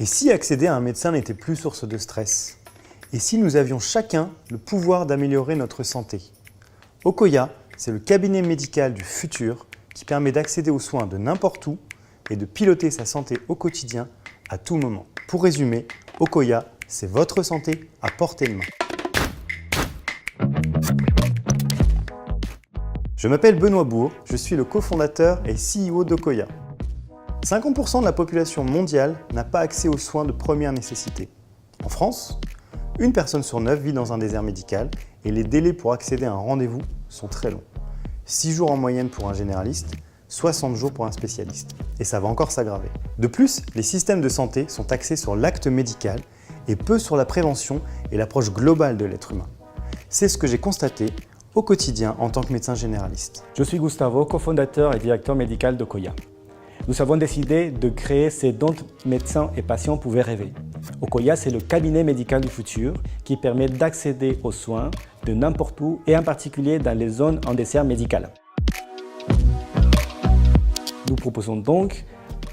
Et si accéder à un médecin n'était plus source de stress? Et si nous avions chacun le pouvoir d'améliorer notre santé? Okoya, c'est le cabinet médical du futur qui permet d'accéder aux soins de n'importe où et de piloter sa santé au quotidien à tout moment. Pour résumer, Okoya, c'est votre santé à portée de main. Je m'appelle Benoît Bourg, je suis le cofondateur et CEO d'Okoya. 50% de la population mondiale n'a pas accès aux soins de première nécessité. En France, une personne sur 9 vit dans un désert médical et les délais pour accéder à un rendez-vous sont très longs. 6 jours en moyenne pour un généraliste, 60 jours pour un spécialiste. Et ça va encore s'aggraver. De plus, les systèmes de santé sont axés sur l'acte médical et peu sur la prévention et l'approche globale de l'être humain. C'est ce que j'ai constaté au quotidien en tant que médecin généraliste. Je suis Gustavo, cofondateur et directeur médical d'Okoya. Nous avons décidé de créer ce dont médecins et patients pouvaient rêver. Okoya, c'est le cabinet médical du futur qui permet d'accéder aux soins de n'importe où et en particulier dans les zones en dessert médical. Nous proposons donc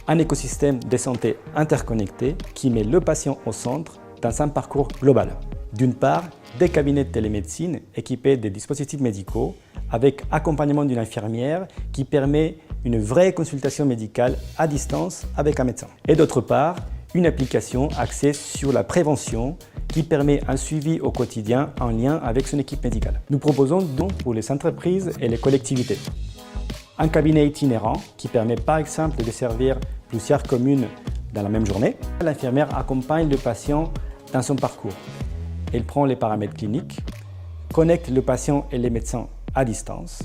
un écosystème de santé interconnecté qui met le patient au centre dans un parcours global. D'une part, des cabinets de télémédecine équipés de dispositifs médicaux avec accompagnement d'une infirmière qui permet une vraie consultation médicale à distance avec un médecin. Et d'autre part, une application axée sur la prévention qui permet un suivi au quotidien en lien avec son équipe médicale. Nous proposons donc pour les entreprises et les collectivités un cabinet itinérant qui permet par exemple de servir plusieurs communes dans la même journée. L'infirmière accompagne le patient dans son parcours. Elle prend les paramètres cliniques, connecte le patient et les médecins à distance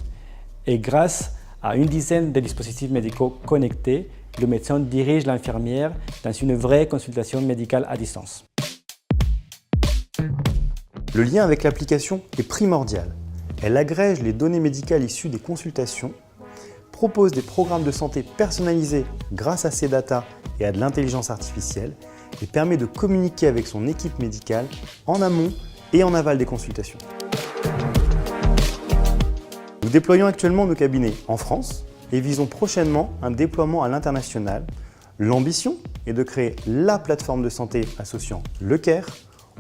et grâce à une dizaine de dispositifs médicaux connectés, le médecin dirige l'infirmière dans une vraie consultation médicale à distance. Le lien avec l'application est primordial. Elle agrège les données médicales issues des consultations, propose des programmes de santé personnalisés grâce à ces datas et à de l'intelligence artificielle et permet de communiquer avec son équipe médicale en amont et en aval des consultations. Nous déployons actuellement nos cabinets en France et visons prochainement un déploiement à l'international. L'ambition est de créer la plateforme de santé associant le care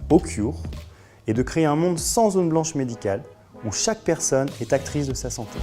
au cure et de créer un monde sans zone blanche médicale où chaque personne est actrice de sa santé.